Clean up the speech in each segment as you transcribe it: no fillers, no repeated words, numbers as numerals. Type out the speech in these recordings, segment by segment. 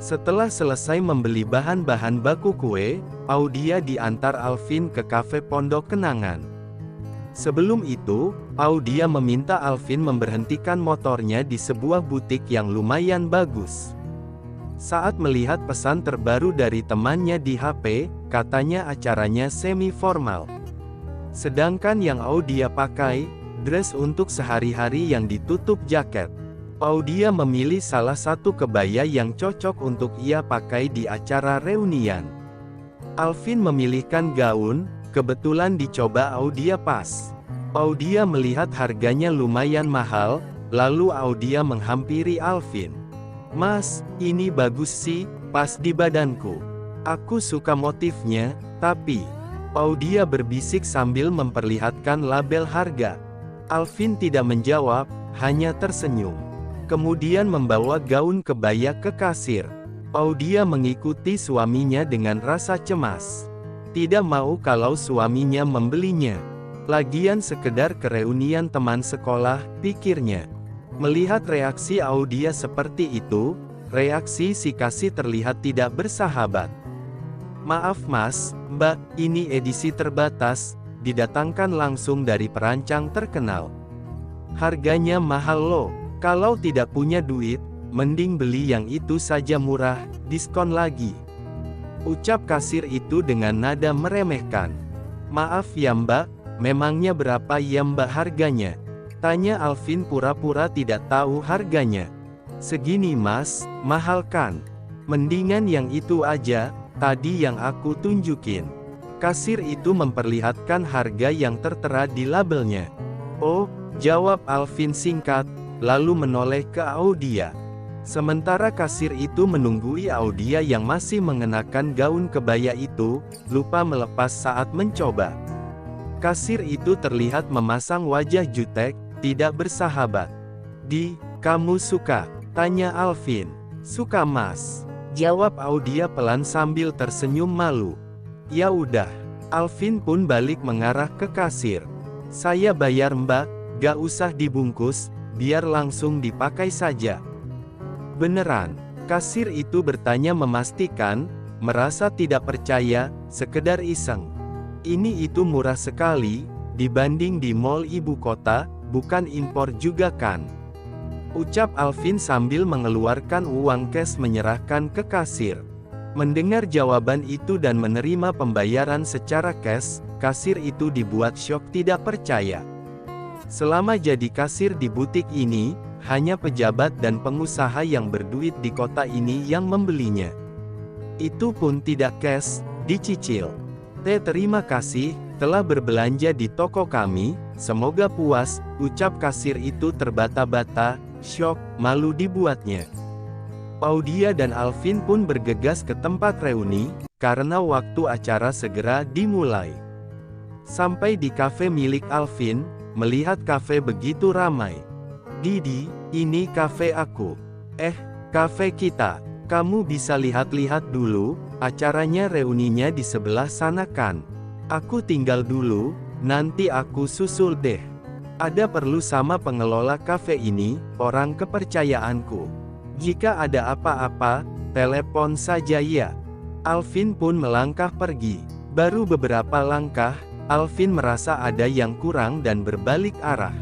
Setelah selesai membeli bahan-bahan baku kue, Audia diantar Alvin ke kafe Pondok Kenangan. Sebelum itu, Audia meminta Alvin memberhentikan motornya di sebuah butik yang lumayan bagus. Saat melihat pesan terbaru dari temannya di HP, katanya acaranya semi-formal. Sedangkan yang Audia pakai, dress untuk sehari-hari yang ditutup jaket. Audia memilih salah satu kebaya yang cocok untuk ia pakai di acara reunian. Alvin memilihkan gaun, kebetulan dicoba Audia pas. Audia melihat harganya lumayan mahal, lalu Audia menghampiri Alvin. "Mas, ini bagus sih, pas di badanku. Aku suka motifnya, tapi..." Audia berbisik sambil memperlihatkan label harga. Alvin tidak menjawab, hanya tersenyum. Kemudian membawa gaun kebaya ke kasir. Audia mengikuti suaminya dengan rasa cemas. Tidak mau kalau suaminya membelinya. Lagian sekedar kereunian teman sekolah, pikirnya. Melihat reaksi Audia seperti itu, reaksi si kasir terlihat tidak bersahabat. "Maaf mas, mbak, ini edisi terbatas, didatangkan langsung dari perancang terkenal. Harganya mahal loh. Kalau tidak punya duit, mending beli yang itu saja murah, diskon lagi," ucap kasir itu dengan nada meremehkan. "Maaf ya mbak, memangnya berapa ya mbak harganya?" tanya Alvin pura-pura tidak tahu harganya. "Segini mas, mahal kan? Mendingan yang itu aja, tadi yang aku tunjukin." Kasir itu memperlihatkan harga yang tertera di labelnya. "Oh," jawab Alvin singkat, lalu menoleh ke Audia. Sementara kasir itu menunggui Audia yang masih mengenakan gaun kebaya itu, lupa melepas saat mencoba. Kasir itu terlihat memasang wajah jutek, tidak bersahabat. Kamu suka?" tanya Alvin. "Suka mas," jawab Audia pelan sambil tersenyum malu. "Ya udah." Alvin pun balik mengarah ke kasir. "Saya bayar mbak, gak usah dibungkus, biar langsung dipakai saja." "Beneran?" kasir itu bertanya memastikan, merasa tidak percaya, sekedar iseng. "Ini itu murah sekali, dibanding di mall ibu kota, bukan impor juga kan?" ucap Alvin sambil mengeluarkan uang cash menyerahkan ke kasir. Mendengar jawaban itu dan menerima pembayaran secara cash, kasir itu dibuat syok tidak percaya. Selama jadi kasir di butik ini, hanya pejabat dan pengusaha yang berduit di kota ini yang membelinya. Itu pun tidak cash, dicicil. Terima kasih, telah berbelanja di toko kami, semoga puas," ucap kasir itu terbata-bata, syok, malu dibuatnya. Audia dan Alvin pun bergegas ke tempat reuni, karena waktu acara segera dimulai. Sampai di kafe milik Alvin, melihat kafe begitu ramai. "Didi, ini kafe aku." Kafe kita. Kamu bisa lihat-lihat dulu, acaranya reuninya di sebelah sana kan? Aku tinggal dulu, nanti aku susul deh. Ada perlu sama pengelola kafe ini, orang kepercayaanku. Jika ada apa-apa, telepon saja ya." Alvin pun melangkah pergi. Baru beberapa langkah, Alvin merasa ada yang kurang dan berbalik arah.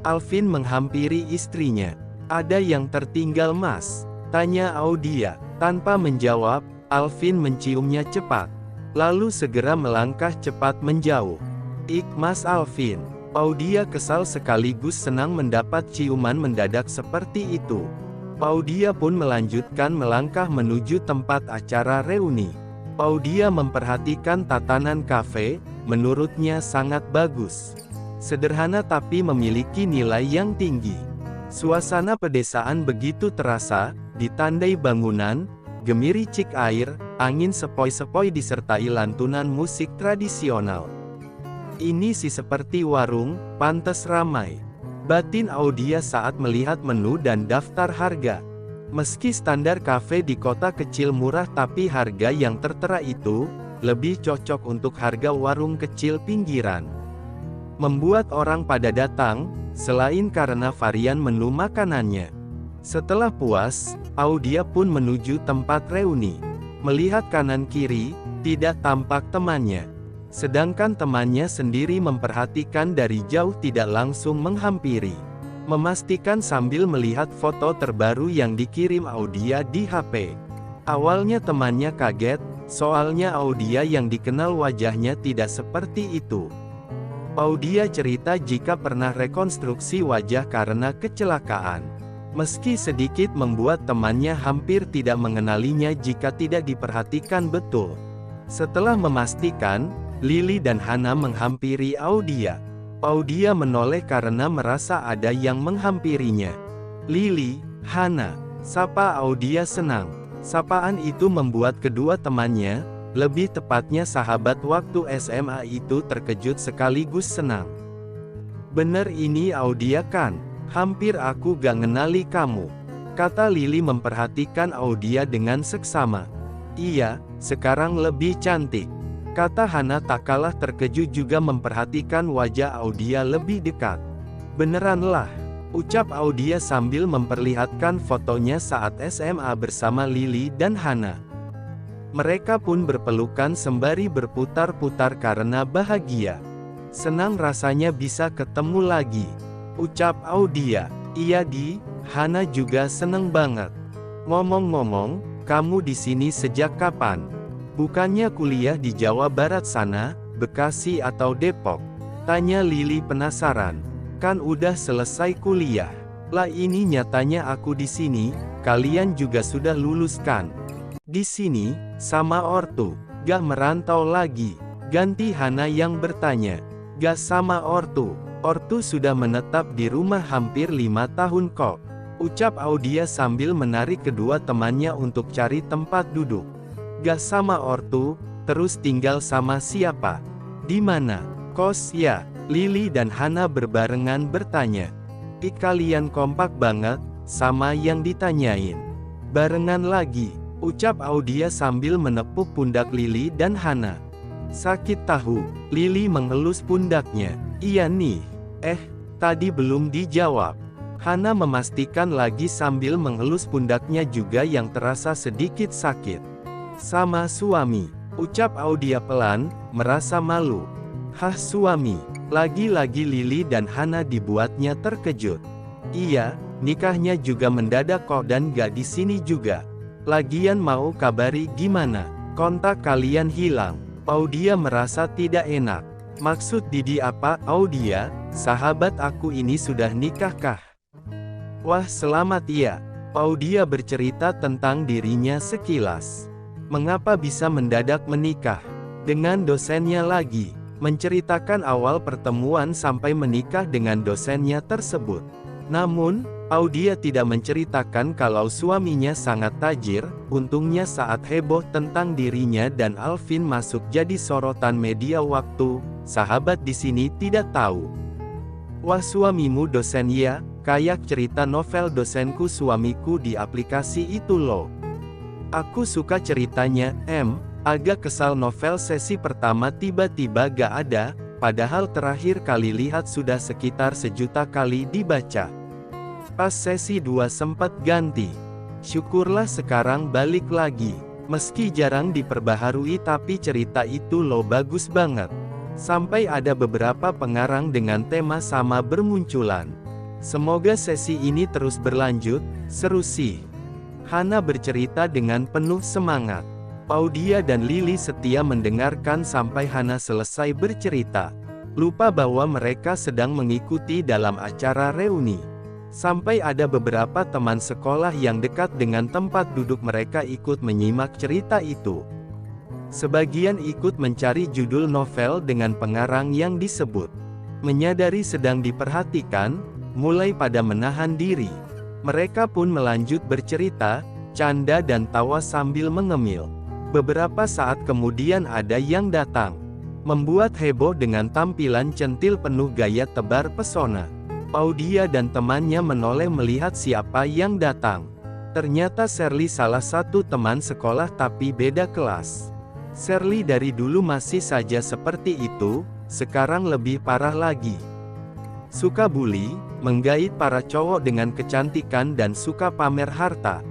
Alvin menghampiri istrinya. "Ada yang tertinggal mas?" tanya Audia. Tanpa menjawab, Alvin menciumnya cepat. Lalu segera melangkah cepat menjauh. Mas Alvin." Audia kesal sekaligus senang mendapat ciuman mendadak seperti itu. Audia pun melanjutkan melangkah menuju tempat acara reuni. Audia memperhatikan tatanan kafe, menurutnya sangat bagus. Sederhana tapi memiliki nilai yang tinggi. Suasana pedesaan begitu terasa, ditandai bangunan, gemericik air, angin sepoi-sepoi disertai lantunan musik tradisional. "Ini sih seperti warung, pantes ramai," batin Audia saat melihat menu dan daftar harga. Meski standar kafe di kota kecil murah, tapi harga yang tertera itu lebih cocok untuk harga warung kecil pinggiran. Membuat orang pada datang, selain karena varian menu makanannya. Setelah puas, Audia pun menuju tempat reuni. Melihat kanan kiri, tidak tampak temannya. Sedangkan temannya sendiri memperhatikan dari jauh, tidak langsung menghampiri. Memastikan sambil melihat foto terbaru yang dikirim Audia di HP. Awalnya temannya kaget, soalnya Audia yang dikenal wajahnya tidak seperti itu. Audia cerita jika pernah rekonstruksi wajah karena kecelakaan. Meski sedikit membuat temannya hampir tidak mengenalinya jika tidak diperhatikan betul. Setelah memastikan, Lily dan Hana menghampiri Audia. Audia menoleh karena merasa ada yang menghampirinya. "Lily, Hana," sapa Audia senang. Sapaan itu membuat kedua temannya, lebih tepatnya sahabat waktu SMA itu, terkejut sekaligus senang. "Bener ini Audia kan? Hampir aku gak ngenali kamu," kata Lily memperhatikan Audia dengan seksama. "Iya, sekarang lebih cantik," kata Hana tak kalah terkejut juga memperhatikan wajah Audia lebih dekat. "Beneran lah," ucap Audia sambil memperlihatkan fotonya saat SMA bersama Lily dan Hana. Mereka pun berpelukan sembari berputar-putar karena bahagia. "Senang rasanya bisa ketemu lagi," ucap Audia. "Iya Di, Hana juga seneng banget. Ngomong-ngomong, kamu di sini sejak kapan? Bukannya kuliah di Jawa Barat sana, Bekasi atau Depok?" tanya Lily penasaran. "Kan udah selesai kuliah." "Lah ini nyatanya aku di sini, kalian juga sudah lulus kan?" "Di sini, sama ortu, gak merantau lagi," ganti Hana yang bertanya. "Gak sama ortu. Ortu sudah menetap di rumah hampir 5 tahun kok," ucap Audia sambil menarik kedua temannya untuk cari tempat duduk. "Gak sama ortu, terus tinggal sama siapa? Di mana? Kos ya?" Lily dan Hana berbarengan bertanya. "Ih kalian kompak banget, sama yang ditanyain." "Barengan lagi," ucap Audia sambil menepuk pundak Lily dan Hana. "Sakit tahu," Lily mengelus pundaknya. "Iya nih. Tadi belum dijawab." Hana memastikan lagi sambil mengelus pundaknya juga yang terasa sedikit sakit. "Sama suami," ucap Audia pelan, merasa malu. "Hah suami?" Lagi-lagi Lily dan Hana dibuatnya terkejut. "Iya, nikahnya juga mendadak kok dan gak di sini juga. Lagian mau kabari gimana? Kontak kalian hilang." Audia merasa tidak enak. "Maksud Didi apa?" "Audia, sahabat aku ini sudah nikah kah?" "Wah selamat ya." Audia bercerita tentang dirinya sekilas. Mengapa bisa mendadak menikah dengan dosennya lagi. Menceritakan awal pertemuan sampai menikah dengan dosennya tersebut. Namun, Audia tidak menceritakan kalau suaminya sangat tajir. Untungnya saat heboh tentang dirinya dan Alvin masuk jadi sorotan media waktu, sahabat di sini tidak tahu. "Wah suamimu dosen ya? Kayak cerita novel dosenku suamiku di aplikasi itu loh. Aku suka ceritanya, agak kesal novel sesi pertama tiba-tiba gak ada, padahal terakhir kali lihat sudah sekitar 1 juta kali dibaca. Pas sesi 2 sempat ganti. Syukurlah sekarang balik lagi. Meski jarang diperbaharui tapi cerita itu loh bagus banget. Sampai ada beberapa pengarang dengan tema sama bermunculan. Semoga sesi ini terus berlanjut, seru sih." Hana bercerita dengan penuh semangat. Audia dan Lily setia mendengarkan sampai Hana selesai bercerita. Lupa bahwa mereka sedang mengikuti dalam acara reuni. Sampai ada beberapa teman sekolah yang dekat dengan tempat duduk mereka ikut menyimak cerita itu. Sebagian ikut mencari judul novel dengan pengarang yang disebut. Menyadari sedang diperhatikan, mulai pada menahan diri. Mereka pun melanjut bercerita, canda dan tawa sambil mengemil. Beberapa saat kemudian ada yang datang. Membuat heboh dengan tampilan centil penuh gaya tebar pesona. Audia dan temannya menoleh melihat siapa yang datang. Ternyata Shirley salah satu teman sekolah tapi beda kelas. Shirley dari dulu masih saja seperti itu, sekarang lebih parah lagi. Suka bully, menggait para cowok dengan kecantikan dan suka pamer harta.